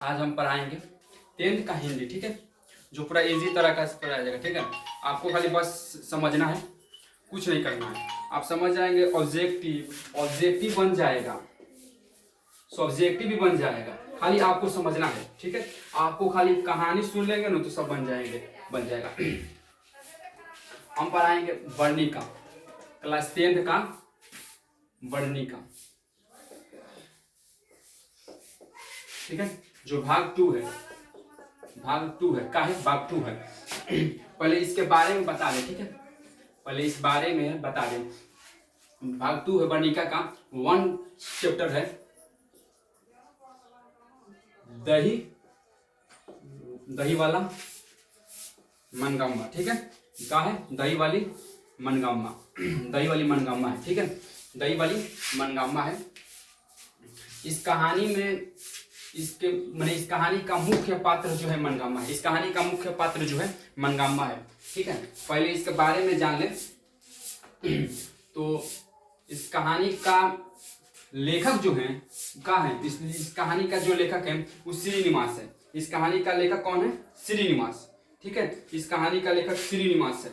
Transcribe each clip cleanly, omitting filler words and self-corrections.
आज हम पढ़ाएंगे 10th का हिंदी, ठीक है, जो पूरा इजी तरह का पढ़ाया जाएगा, ठीक है। आपको खाली बस समझना है, कुछ नहीं करना है। आप समझ जाएंगे, ऑब्जेक्टिव ऑब्जेक्टिव बन जाएगा, सब्जेक्टिव भी बन जाएगा, खाली आपको समझना है, ठीक है। आपको खाली कहानी सुन लेंगे ना तो सब बन जाएगा। हम पढ़ाएंगे वर्णिका, क्लास 10th का वर्णिका, ठीक है। जो भाग 2 है, भाग 2 है। पहले इसके बारे में बता दें, ठीक है, पहले इस बारे में बता दें। भाग 2 है वर्णिका का, 1 चैप्टर है दही दही वाला मनगम्मा, ठीक है। क्या है? दही वाली मनगम्मा, दही वाली मनगम्मा है, ठीक है, दही वाली मनगम्मा है। इस कहानी में इस कहानी का मुख्य पात्र जो है मनगम्मा है, इस कहानी का मुख्य पात्र जो है मनगम्मा है, ठीक है। पहले इसके बारे में जान लें। तो इस कहानी का लेखक जो है क्या है, इस कहानी का जो लेखक है वो श्रीनिवास है। इस कहानी का लेखक कौन है? श्रीनिवास, ठीक है। इस कहानी का लेखक श्रीनिवास है,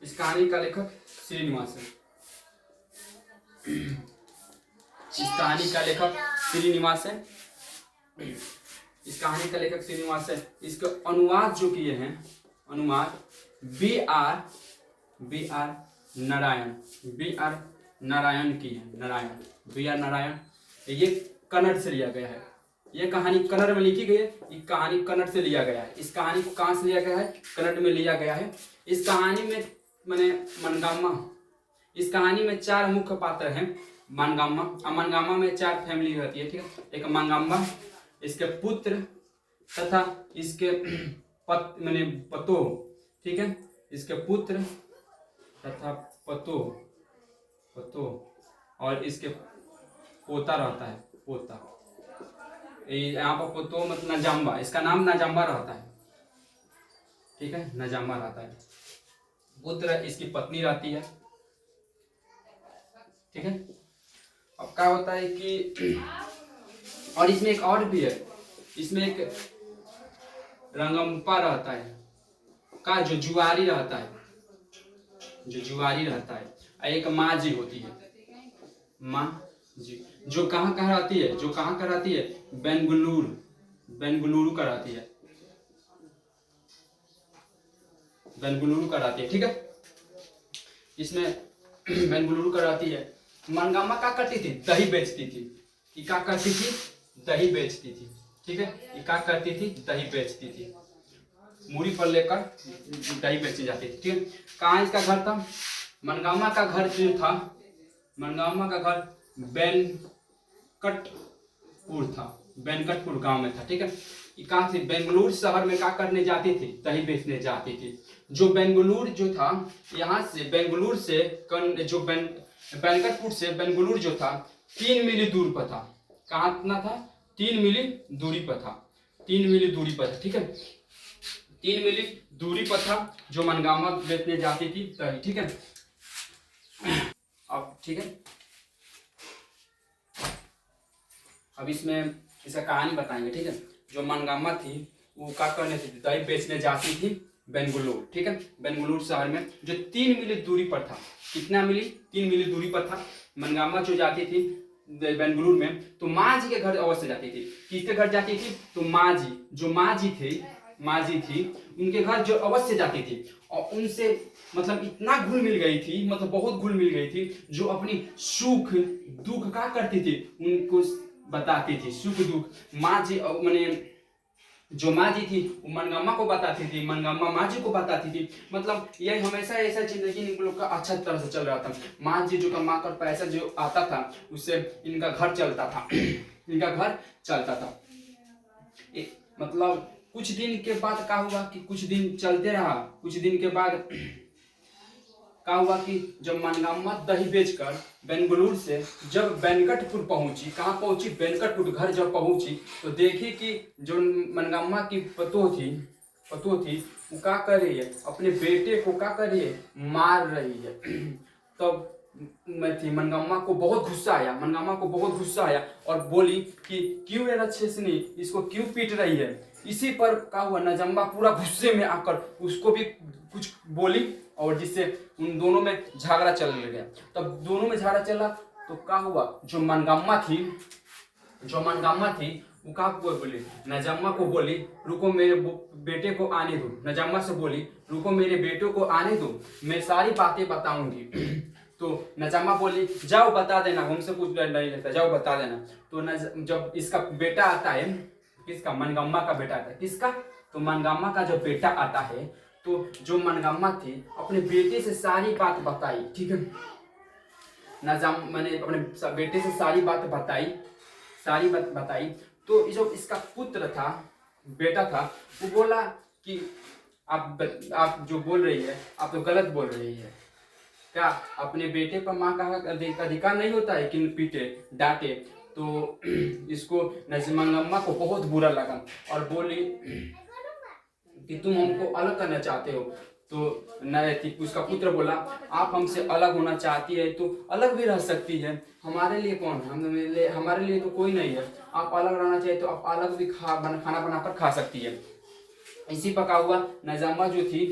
इस कहानी का लेखक श्रीनिवास है, इस कहानी का लेखक श्रीनिवास है, इस कहानी का लेखक श्रीनिवास है। इसका अनुवाद जो किए हैं, अनुवाद बी आर नारायण की है, बी आर नारायण। ये कन्नड़ से लिया गया है, ये कहानी कन्नड़ में लिखी गई है, ये कहानी कन्नड़ से लिया गया है। इस कहानी को कहाँ से लिया गया है? कन्नड़ में लिया गया है। इस कहानी में मनगम्मा, इस कहानी में 4 मुख्य पात्र हैं मनगम्मा। मनगम्मा में 4 फैमिली रहती है, ठीक है। एक मनगम्मा, इसके पुत्र तथा इसके पतोह, ठीक है, इसके पुत्र तथा पतोह और इसके पोता रहता है, पोता। यहाँ पर पतोह मतलब नजाम्बा, इसका नाम नजाम्बा रहता है, ठीक है, नजाम्बा रहता है। पुत्र इसकी पत्नी रहती है, ठीक है। अब क्या होता है कि और इसमें एक और भी है, इसमें एक रंगम्पा रहता है का जो जुआरी रहता है, एक माँ जी होती है, माँ जी, जो कहाँ रहती है, बेंगलुरु का रहती है, ठीक है। इसमें बेंगलुरु का रहती है। मनगम्मा क्या करती थी? दही बेचती थी। ये क्या करती थी? दही बेचती थी, ठीक है। ये क्या करती थी? दही बेचती थी, मूरी पर लेकर दही बेची जाती थी, ठीक है। कहाँ इसका घर था? मनगम्मा का घर जो था, मनगम्मा का घर बेनकटपुर गांव में था, ठीक है। ये कहाँ थी? बेंगलुरु शहर में क्या करने जाती थी? दही बेचने जाती थी। जो बेंगलुरु जो था, यहाँ से बेंगलुरु से बेनकटपुर से बेंगलुरु जो था 3 मील दूर पर था। कहाँ इतना था? 3 मील दूरी पर था, 3 मील दूरी पर था, ठीक है। 3 मील दूरी पर था जो मनगम्मा बेचने जाती थी दही, ठीक है। अब ठीक है, अब इसमें इसका कहानी बताएंगे, ठीक है। जो मनगम्मा थी वो क्या करने थी? दही बेचने जाती थी बेंगलुरु, ठीक है, बेंगलुरु शहर में जो 3 मील दूरी पर था। कितना मिली? 3 मील दूरी पर था। मनगम्मा जो जाती थी बेंगलुरु में, तो माँ जी के घर अवश्य जाती थी। किसके घर जाती थी? तो माँ जी, जो माँ जी थी उनके घर जो अवश्य जाती थी, और उनसे मतलब इतना घुल मिल गई थी, मतलब बहुत घुल मिल गई थी, जो अपनी सुख दुख क्या करती थी उनको बताती थी, सुख दुख। माँ जी मैंने जो माँ जी थी वो मनगम्मा को बताती थी, मनगम्मा माँ जी को बताती थी। मतलब ये हमेशा ऐसा जिंदगी इन लोग का अच्छा तरह से चल रहा था। माँ जी जो कमा कर पैसा जो आता था उससे इनका घर चलता था, इनका घर चलता था। मतलब कुछ दिन के बाद क्या हुआ कि कुछ दिन चलते रहा, कुछ दिन के बाद क्या हुआ कि जब मनगम्मा दही बेचकर बेंगलुरु से जब बेनकटपुर पहुंची, कहाँ पहुंची? बेनकटपुर घर जब पहुंची तो देखी कि जो मनगम्मा की पतोह थी वो क्या कर रही है? अपने बेटे को क्या कर रही है? मार रही है। तब में थी मनगम्मा को बहुत गुस्सा आया, मनगम्मा को बहुत गुस्सा आया और बोली कि क्यों ये राक्षसनी इसको क्यों पीट रही है। इसी पर क्या हुआ, नजम्मा पूरा गुस्से में आकर उसको भी कुछ बोली और जिससे उन दोनों में झगड़ा चलने गया। तब दोनों में झगड़ा चला तो क्या हुआ, जो मनगम्मा थी वो क्या बोली, नजम्मा को बोली रुको मेरे बेटे को आने दो। नजम्मा से बोली रुको मेरे बेटे को आने दो, मैं सारी बातें बताऊंगी। तो नजम्मा बोली जाओ बता देना, हमसे कुछ डर नहीं लगता, जाओ बता देना। तो जब इसका बेटा आता है, किसका, मनगम्मा का बेटा आता है, किसका, तो मनगम्मा का जब बेटा आता है तो जो मनगम्मा थी अपने बेटे से सारी बात बताई, ठीक है। मैंने अपने बेटे से सारी बात बताई। तो जो इसका पुत्र था, बेटा था, वो बोला कि आप जो बोल रही है आप तो गलत बोल रही है। क्या अपने बेटे पर माँ का अधिकार नहीं होता है कि पीटे डांटे। तो इसको मनगम्मा को बहुत बुरा लगा और बोली कि तुम हमको अलग करना चाहते हो। तो उसका पुत्र बोला आप हमसे अलग होना चाहती है तो अलग भी रह सकती है, हमारे लिए कौन है, हमारे लिए तो कोई नहीं है। आप अलग रहना चाहिए तो आप अलग भी खाना बनाकर खा सकती है। इसी पका हुआ नजम्मा जो थी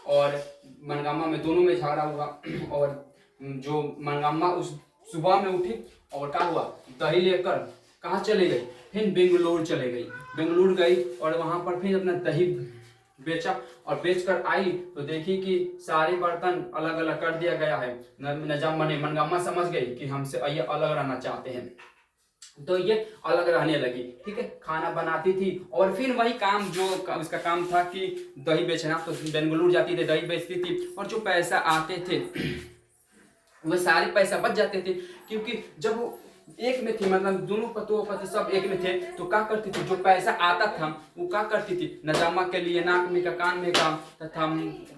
और मनगम्मा में दोनों में झगड़ा हुआ और जो मनगम्मा उस सुबह में उठी और क्या हुआ, दही लेकर कहाँ चले गई, फिर बेंगलुरु चले गई। बेंगलुरु गई और वहाँ पर फिर अपना दही बेचा और बेचकर आई तो देखी कि सारे बर्तन अलग अलग कर दिया गया है। मनगम्मा समझ गई कि हमसे ये अलग रहना चाहते हैं, तो ये अलग रहने लगी, ठीक है। खाना बनाती थी और फिर वही काम जो उसका काम था कि दही बेचना, तो बेंगलुरु जाती थी, दही बेचती थी और जो पैसा आते थे वह सारे पैसा बच जाते थे। क्योंकि जब वो एक में थी, मतलब दोनों पति सब एक में थे, तो क्या करती थी, जो पैसा आता था वो क्या करती थी, नजम्मा के लिए नाक में का, कान में का तथा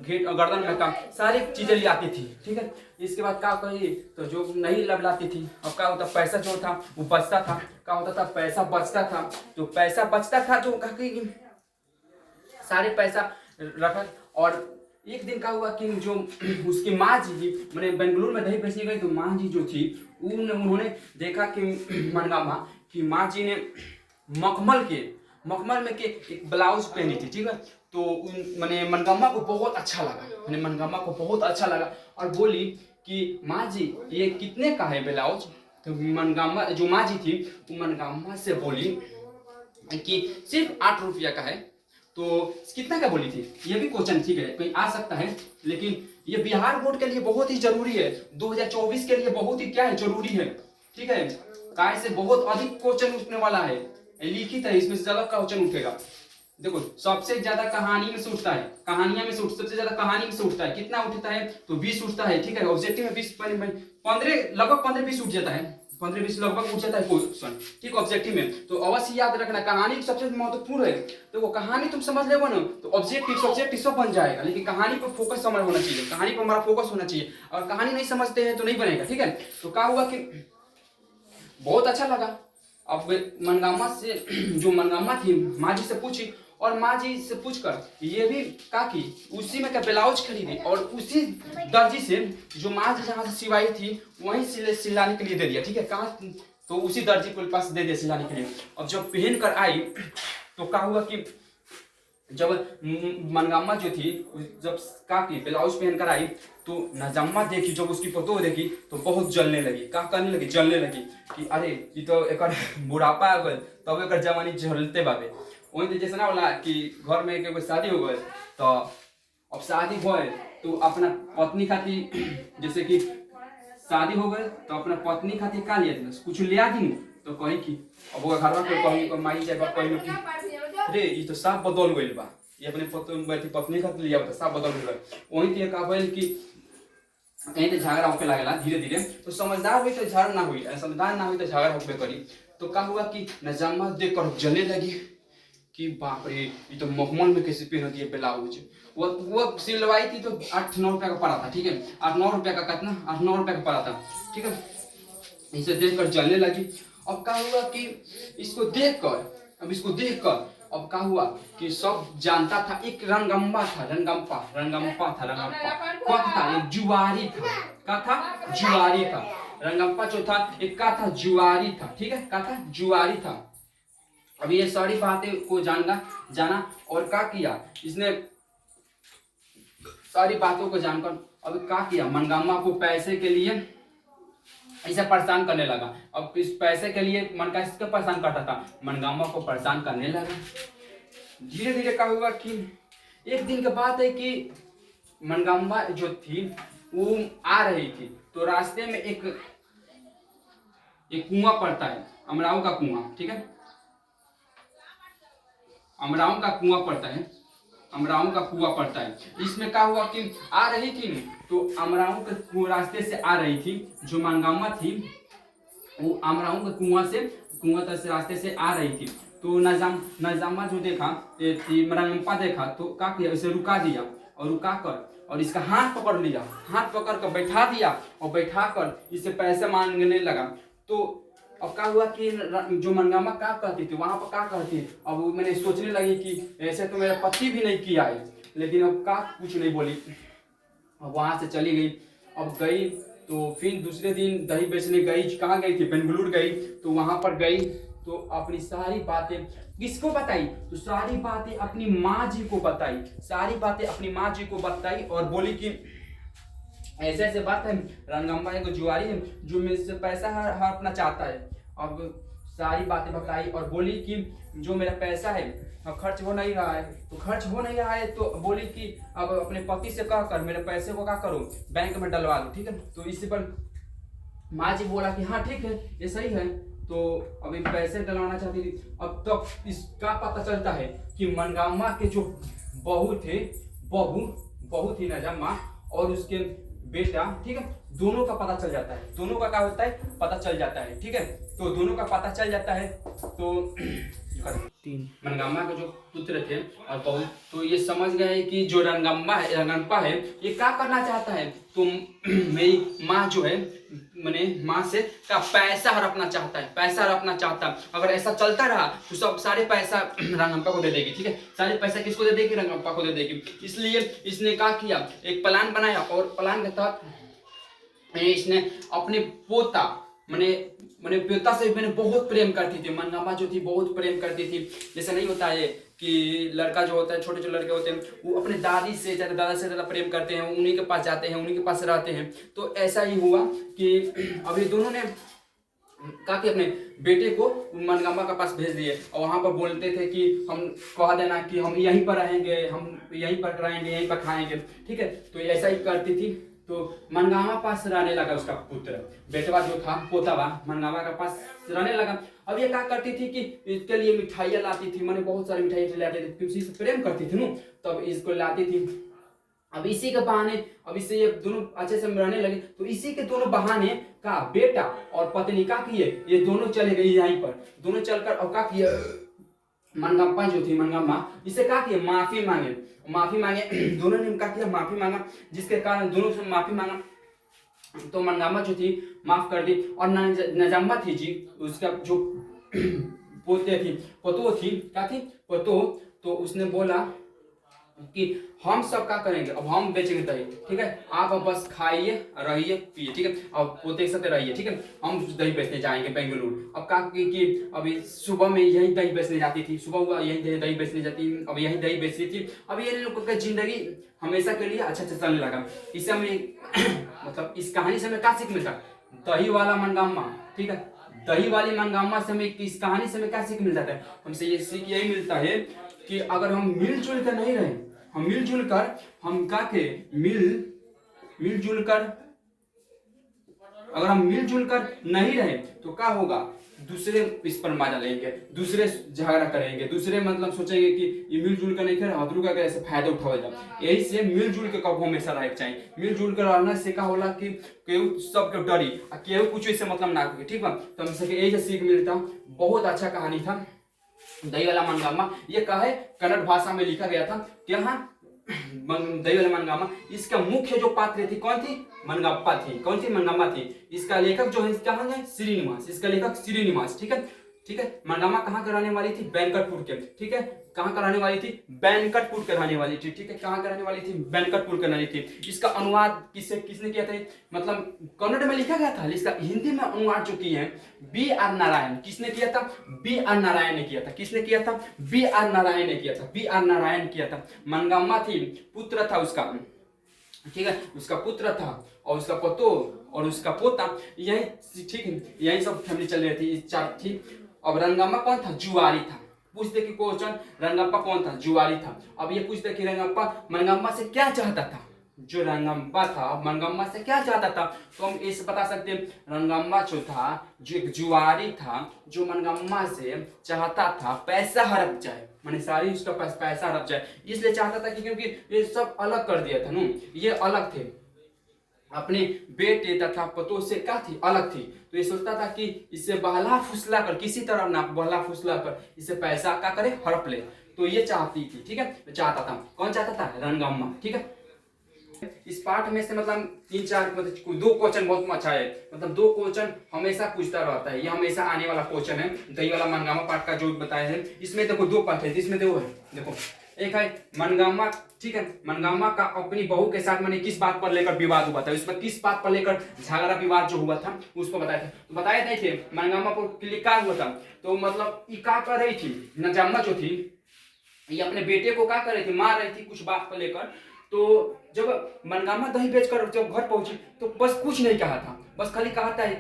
घेट और गर्दन में का सारी चीजें ले आती थी, ठीक है। इसके बाद क्या कही, तो जो नहीं लब लाती थी, अब क्या होता, पैसा जो था वो बचता था, क्या होता था, पैसा बचता था। जो पैसा बचता था तो क्या सारे पैसा रखा। और एक दिन क्या हुआ कि जो उसकी माँ जी मैंने बेंगलुरु में दही बेचने गई, तो माँ जी जो थी उन्होंने देखा कि मनगम्मा की माँ जी ने मखमल में के एक ब्लाउज पहनी थी, ठीक है। तो मैंने मनगम्मा को बहुत अच्छा लगा और बोली कि माँ जी ये कितने का है ब्लाउज। तो मनगम्मा जो माँ जी थी वो मनगम्मा से बोली कि सिर्फ 8 रुपया का है। तो कितना का बोली थी, ये भी क्वेश्चन, ठीक है, कहीं आ सकता है, लेकिन ये बिहार बोर्ड के लिए बहुत ही जरूरी है, 2024 के लिए बहुत ही क्या है, जरूरी है, ठीक है। काय से बहुत अधिक क्वेश्चन उठने वाला है, लिखित है, इसमें से ज्यादा क्वेश्चन उठेगा। देखो सबसे ज्यादा कहानी में से उठता है, कहानियां में से सबसे ज्यादा कहानी में से उठता है, कितना उठता है, तो 20 उठता है, ठीक है। ऑब्जेक्टिव में 20 15 लगभग 15-20 उठ जाता है, 15-20 लगभग उठ जाता है क्वेश्चन, ठीक, ऑब्जेक्टिव में। तो अवश्य याद रखना, कहानी सबसे महत्वपूर्ण है। तो वो कहानी तुम समझ लेगो ना तो ऑब्जेक्टिव सब्जेक्टिव सब बन जाएगा, लेकिन कहानी पर फोकस समझ होना चाहिए, कहानी पर हमारा फोकस होना चाहिए। और कहानी नहीं समझते हैं तो नहीं बनेगा, ठीक है। तो क्या हुआ कि बहुत अच्छा लगा। अब मनगम्मा से जो मनगम्मा थी माँ जी से पूछी और माँ जी से पूछकर ये भी कहा कि उसी में का ब्लाउज खरीदी और उसी दर्जी से जो माँ जी जहाँ से सिवाई थी वहीं सिलाने के लिए दे दिया, ठीक है। कहाँ, तो उसी दर्जी के पास दे दिया सिलाने के लिए। अब जब पहन कर आई तो क्या हुआ कि जब मनगम्मा जो थी जब काकी ब्लाउज पहन कर आई तो नजम्मा देखी, जब उसकी फोटो देखी तो बहुत जलने लगी, क्या करने लगी, जलने लगी कि अरे ये तो एक बुढ़ापा आ गए तब एक जवानी जलते बाबे। वही तो जैसे ना बोला कि घर में एक शादी हो गए तो अब शादी हो तो अपना पत्नी खातिर जैसे कि शादी हो गए तो अपना पत्नी खातिर का लिया कुछ लिया दी तो कहीं की अब वो घर में कहीं माई जाए कहीं कि अरे ये तो साफ बदल गई बा, ये अपने पत्नी खातिर लिया तो साफ बदल गई। वही तो का भइल कि कहीं तो झगड़ा होके लगेला धीरे धीरे, तो समझदार हुई तो झगड़ा ना हुई, समझदार ना हुई तो झगड़ा होके करी। तो क्या हुआ कि नजम्मा देख कर जलने लगी कि बाप रे ये तो मखमल में कैसे पहनती है ब्लाउज। वो सिलवाई थी तो 8-9 रुपया का पड़ा था, ठीक है, 8-9 रुपया का कितना 8-9 रुपया का पड़ा था, ठीक है। इसे देखकर जलने लगी। अब क्या हुआ कि इसको देखकर अब क्या हुआ कि सब जानता था एक रंगम्बा था, रंगम्पा कौन था? एक जुआरी था। क्या था? जुआरी था। रंगम्पा जो था एक का था? जुआरी था। ठीक है, क्या था? जुआरी था। अब ये सारी बातें को जाना और क्या किया इसने, सारी बातों को जानकर अब क्या किया, मनगामा को पैसे के लिए इसे परेशान करने लगा। अब इस पैसे के लिए मन का इसको परेशान करता था, मनगामा को परेशान करने लगा। धीरे धीरे क्या हुआ कि एक दिन के बात है कि मनगामा जो थी वो आ रही थी, तो रास्ते में एक कुआं पड़ता है, अमराव का कुआं। ठीक है, अमराव का कुआं पड़ता है, अमराव का कुआं पड़ता है। इसमें क्या हुआ कि आ रही थी तो अमराव के रास्ते से आ रही थी, जो मनगामा थी वो अमराव के कुआं से रास्ते से आ रही थी। तो नजामा जो देखा, मनगम्पा देखा तो क्या किया, इसे रुका दिया और रुका कर और इसका हाथ पकड़ लिया, हाथ पकड़ कर बैठा दिया और बैठा कर इससे पैसे मांगने लगा। तो अब क्या हुआ कि जो मनगामा क्या कहती थी वहां पर क्या कहती, अब मैंने सोचने लगी कि ऐसे तो मेरा पति भी नहीं किया है, लेकिन अब क्या कुछ नहीं बोली, अब वहां से चली गई। अब गई तो फिर दूसरे दिन दही बेचने गई, कहाँ गई थी? बेंगलुरु गई। तो वहां पर गई तो अपनी सारी बातें किसको बताई? तो सारी बातें अपनी माँ जी को बताई, सारी बातें अपनी माँ जी को बताई और बोली कि ऐसे ऐसे बात है, रंगम्बा एक जुआरी है जो मेरे से पैसा हड़पना चाहता है। अब सारी बातें बताई और बोली कि जो मेरा पैसा है अब खर्च हो नहीं रहा है, तो खर्च हो नहीं रहा है तो बोली कि अब अपने पति से कह कर मेरे पैसे को क्या करो, बैंक में डलवा दो। ठीक है, तो इसी पर माँ जी बोला कि हाँ ठीक है ये सही है। तो अभी पैसे डलवाना चाहती थी। अब तक इसका पता चलता है कि मनगामा के जो बहू थे, बहू थी नजम्मा और उसके बेटा, ठीक है, दोनों का पता चल जाता है, दोनों का क्या होता है, पता चल जाता है। ठीक है, तो दोनों का पता चल जाता है। तो मनगामा के जो पुत्र थे और बहू, तो ये समझ गए कि जो रंगम्पा है ये क्या करना चाहता है, तो मेरी माँ जो है मैंने माँ से का पैसा हड़पना चाहता है, पैसा हड़पना चाहता है। अगर ऐसा चलता रहा तो सब सारे पैसा रंगम्पा को दे देगी। ठीक है, सारे पैसा किसको दे देगी? रंगम्पा को दे देगी। इसलिए इसने क्या किया, एक प्लान बनाया और प्लान के तहत इसने अपने पोता मैंने पिता से मैंने बहुत प्रेम करती थी, मनगामा जो थी बहुत प्रेम करती थी। जैसे नहीं होता है कि लड़का जो होता है, छोटे जो लड़के होते हैं वो अपने दादी से ज़्यादा, दादा से ज़्यादा प्रेम करते हैं, उन्हीं के पास जाते हैं, उन्हीं के पास रहते हैं। तो ऐसा ही हुआ कि अभी दोनों ने कहा कि अपने बेटे को मनगामा के पास भेज दिए और वहाँ पर बोलते थे कि हम कह देना कि हम यहीं पर रहेंगे, हम यहीं पर कराएंगे, यहीं पर खाएंगे। ठीक है, तो ऐसा ही करती थी। तो मनगामा पास रहने लगा उसका पुत्र, बेटवा जो था पोतावा मनगामा के पास रहने लगा। अब ये क्या करती थी कि इसके लिए मिठाइयाँ लाती थी, मैंने बहुत सारी मिठाइयाँ लाती थी, उसी से प्रेम करती थी ना, तब इसको लाती थी। अब इसी के बहाने अब इससे ये दोनों अच्छे से रहने लगे। तो इसी के दोनों बहाने का बेटा और पत्नी का किए, ये दोनों चले गए यहीं पर, दोनों चलकर अब क्या किए, मनगम्पा जो थी मनगामा इससे क्या किया, माफी मांगे दोनों ने क्या किया, माफी मांगा, जिसके कारण दोनों से माफी मांगा तो मनगामा जो थी माफ कर दी। और नजम्मा थी जी, उसका जो पतो थी, क्या थी, पतो, तो उसने बोला कि हम सब क्या करेंगे, अब हम बेचेंगे दही। ठीक है, आप अब बस खाइए रहिए पिए। ठीक है, अब पोते के साथ रहिए। ठीक है, हम दही बेचने जाएंगे बेंगलुरु। अब क्या कि अभी सुबह में यही दही बेचने जाती थी, सुबह हुआ यही दही बेचने जाती, अब यही दही बेच रही थी। अब ये लोगों की जिंदगी हमेशा के लिए अच्छा चलने लगा। इससे हमें मतलब इस कहानी से हमें क्या सीख मिलता, दही वाला मनगामा। ठीक है, दही वाली मनगामा से हमें इस कहानी से हमें क्या सीख मिल जाता है, हमसे ये सीख यही मिलता है कि अगर हम मिलजुल कर नहीं रहे, हम मिलजुल कर हम क्या के मिलजुल कर अगर हम मिलजुल कर नहीं रहे तो क्या होगा, दूसरे इस पर मजा लेंगे, दूसरे झगड़ा करेंगे, दूसरे मतलब सोचेंगे कि ये मिलजुल कर नहीं कर हाथरू का ऐसे फायदा उठावेगा। यही से मिलजुल के कब हमेशा रहे चाहिए। मिलजुल कर रहने से क्या होला कि केहू सबके डरी आ केहू कुछ ऐसे मतलब ना करे। ठीक बा, तो हमसे यही से सीख मिलता। बहुत अच्छा कहानी था दही वाला मनगामा। ये कहे कन्नड़ भाषा में लिखा गया था। क्या दही वाला मनगामा, इसका मुख्य जो पात्र थी कौन थी, मनगप्पा थी। कौन थी, मनगामा थी। इसका लेखक जो है इसका है श्रीनिवास, इसका लेखक श्रीनिवास। ठीक है, ठीक है। मनगामा कहाँ का रहने वाली थी? बैंकटपुर के, ठीक है। कहाँ का रहने वाली थी? बैंकटपुर के रहने वाली थी, ठीक है। कहाँ का रहने वाली थी? बैंकटपुर के रहने थी। इसका अनुवाद किसने किया था? मतलब कन्नड़ में लिखा गया था, इसका हिंदी में अनुवाद जो किए हैं B.R. नारायण। किसने किया था? B.R. नारायण ने किया था। किसने किया था? B.R. नारायण ने किया था। B.R. नारायण किया था। मनगामा थी, पुत्र था उसका, ठीक है, उसका पुत्र था और उसका पतो और उसका पोता, यही, ठीक है, यही सब फैमिली चल रही थी, चार थी। अब रंगम्मा कौन था? जुआरी था। पूछते कि क्वेश्चन रंगप्पा कौन था? जुआरी था। अब ये पूछते कि रंगप्पा मनगामा से क्या चाहता था? जो रंगम्मा था मनगामा से क्या चाहता था? तो हम इसे बता सकते हैं, रंगम्मा जो था, जो एक जुआरी था, जो मनगामा से चाहता था पैसा हड़प जाए, माने सारी उसका पास पैसा हड़प जाए, इसलिए चाहता था कि क्योंकि ये सब अलग कर दिया था ना, ये अलग थे, अपने बेटे तथा पतों से क्या थी? अलग थी। तो ये सोचता था कि इससे बहला फुसला कर, किसी तरह ना बहला फुसला कर इससे पैसा क्या करे? हड़प ले। तो ये चाहती थी, ठीक है, चाहता था। कौन चाहता था? रंगम्मा, ठीक है। इस पाठ में से मतलब 3-4 मतलब 2 क्वेश्चन बहुत अच्छा है, मतलब 2 क्वेश्चन हमेशा पूछता रहता है, ये हमेशा आने वाला क्वेश्चन है। दही वाला मनगामा पाठ का जो बताया है, इसमें देखो 2 पाठ है, जिसमें देखो एक है मनगामा, ठीक है, मनगामा का अपनी बहू के साथ मैंने किस बात पर लेकर विवाद हुआ था, उसमें किस बात पर लेकर झगड़ा विवाद जो हुआ था उसको बताया था। तो बताए नहीं थे मनगामा को क्या हुआ था? तो मतलब ये क्या कर रही थी, नजामा जो थी, ये अपने बेटे को क्या कर रही थी? मार रही थी कुछ बात को लेकर। तो जब मनगामा दही बेचकर जब घर पहुंची तो बस कुछ नहीं कहा था, बस खाली कहा था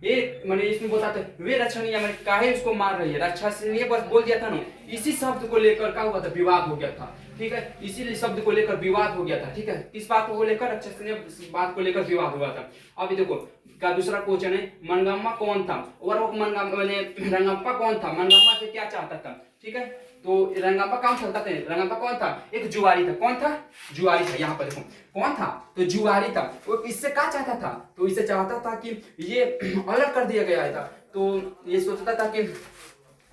ये, मैंने इसमें बताते वे रक्षणीय, मैंने काहे उसको मार रही है, रक्षणीय बस बोल दिया था ना। इसी शब्द को लेकर क्या हुआ था? विवाद हो गया था, ठीक है, इसीलिए शब्द को लेकर विवाद हो गया था, ठीक है। इस बात को लेकर रक्षणीय बात को लेकर विवाद हुआ था। अभी देखो का दूसरा क्वेश्चन है, मनगामा कौन था? और वो मनगामा मैंने रंगप्पा कौन था? मनगामा से क्या चाहता था, ठीक है। तो रंगप्पा कौन चाहता था? रंगप्पा कौन था? एक जुआरी था। कौन था? जुआरी था। यहाँ पर देखो कौन था? तो जुआरी था। वो इससे क्या चाहता था? तो इसे चाहता था कि ये अलग कर दिया गया था, तो ये सोचता था कि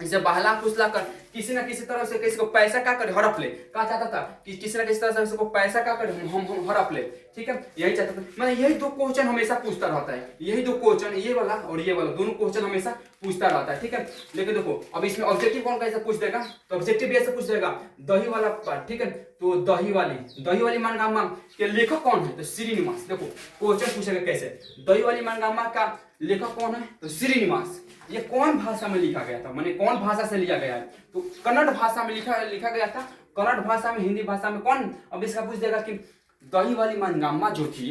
इसे बहला फुसला कर किसी ना किसी तरह से किसी को पैसा क्या करे? हड़प ले। क्या चाहता था? कि किसी ना किसी तरह से उसको पैसा क्या करे? हम हड़प ले, ठीक है, यही चाहता था। मतलब यही 2 क्वेश्चन हमेशा पूछता रहता है, यही 2 क्वेश्चन, ये वाला और ये वाला, दोनों क्वेश्चन हमेशा पूछता रहता है, ठीक है। लेकिन देखो अब इसमें ऑब्जेक्टिव कौन कैसे पूछ देगा? तो ऑब्जेक्टिव भी ऐसे पूछ देगा, दही वाला पार्ट, ठीक है। तो दही वाली मनगामा के लेखक कौन है? तो श्रीनिवास। देखो क्वेश्चन पूछेगा कैसे, दही वाली मनगामा का लेखक कौन है? तो श्रीनिवास। ये कौन भाषा में लिखा गया था, माने कौन भाषा से लिया गया है? तो कन्नड़ भाषा में लिखा गया था। कन्नड़ भाषा में, हिंदी भाषा में कौन? अब इसका पूछ देगा कि दही वाली मनगामा जो थी,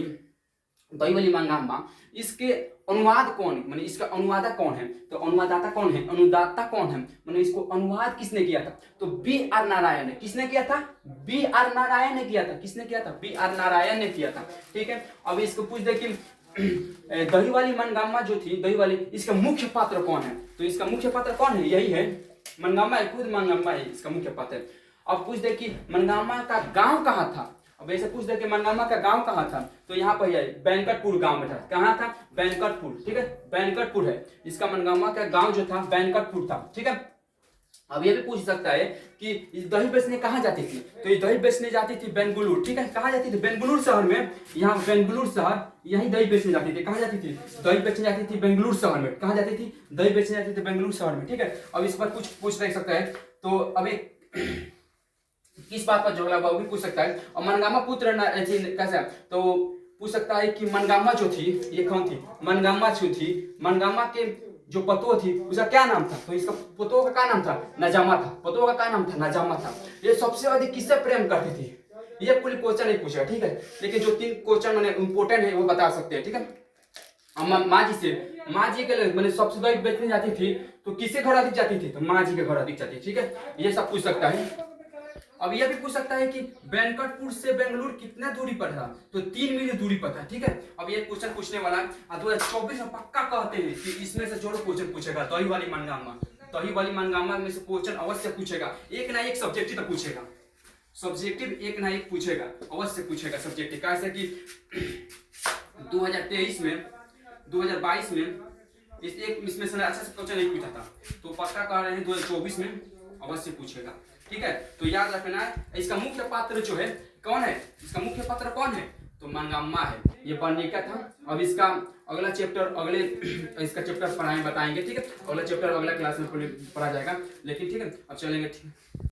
दही वाली मनगामा, इसके अनुवाद कौन, माने इसका अनुवादक कौन है? तो अनुवाददाता कौन है? अनुदाता कौन है? माने इसको अनुवाद किसने किया था? तो B.R. नारायण ने। किसने किया था? B.R. नारायण ने किया था। किसने किया था? B.R. नारायण ने किया था, ठीक है। अब इसको पूछ दे कि दही वाली मनगामा जो थी, दही वाली, इसका मुख्य पात्र कौन है? तो इसका मुख्य पात्र कौन है? यही है मनगामा है, खुद मनगामा है इसका मुख्य पात्र। अब पूछ दे कि मनगामा का गांव कहाँ था? अब ऐसे पूछ दे कि मनगामा का गांव कहाँ था? तो यहाँ पर है बैंकटपुर गांव में था। कहाँ था? बैंकटपुर, ठीक है, बैंकटपुर है इसका। मनगामा का गांव जो था बैंकटपुर था, ठीक है। अब ये भी पूछ सकता है कि दही बेचने कहाँ जाती थी? तो ये दही बेचने जाती थी बेंगलुरु, ठीक है। कहाँ जाती थी? बेंगलुरु शहर में। यहाँ बेंगलुरु शहर, यही दही बेचने जाती थी। कहाँ जाती थी? दही बेचने जाती थी बेंगलुरु शहर में। कहाँ जाती थी? दही बेचने जाती थी बेंगलुरु शहर में, ठीक है। अब इस पर कुछ पूछ नहीं सकता है। तो अभी किस बात पर झगड़ा हुआ वो भी पूछ सकता है। और मनगामा पुत्र कैसा? तो पूछ सकता है कि मनगामा जो थी, ये कौन थी? मनगामा जो थी, मनगामा के जो पतो थी उसका क्या नाम था? तो इसका पतो का क्या नाम था? नजामा था। पतो का क्या नाम था? नजामा था। ये सबसे अधिक किससे प्रेम करती थी? ये पूरी क्वेश्चन नहीं पूछा, ठीक है। लेकिन जो 3 क्वेश्चन मैंने इंपोर्टेंट है वो बता सकते हैं, ठीक है। माँ जी से, माँ जी के लिए मैंने सबसे दही बेचने जाती थी तो किसके घर अधिक जाती थी? तो माँ जी के घर अधिक जाती थी, ठीक है। ये सब पूछ सकता है। अब यह भी पूछ सकता है कि बैंकटपुर से बेंगलुरु कितना दूरी पर था? तो 3 मील दूरी पर था, ठीक है। अब ये क्वेश्चन पूछने वाला है 2024 में पक्का कहते हैं कि इसमें से जो क्वेश्चन पूछेगा दही वाली मनगामा, दही वाली मनगामा में से क्वेश्चन अवश्य पूछेगा, एक ना एक सब्जेक्टिव तो पूछेगा, सब्जेक्टिव एक ना एक पूछेगा, अवश्य पूछेगा सब्जेक्टिव। कैसे कि 2023 में, 2022 में इसमें से अच्छा से क्वेश्चन नहीं पूछा था, तो पक्का कह रहे हैं 2024 में अवश्य पूछेगा, ठीक है। तो याद रखना है। इसका मुख्य पात्र जो है कौन है? इसका मुख्य पात्र कौन है? तो तो मनगामा है, ये वर्णिका था। अब इसका अगला चैप्टर इसका चैप्टर बताएंगे, ठीक है। अगला चैप्टर अगला क्लास में पढ़ा जाएगा, लेकिन ठीक है अब चलेंगे, ठीक है।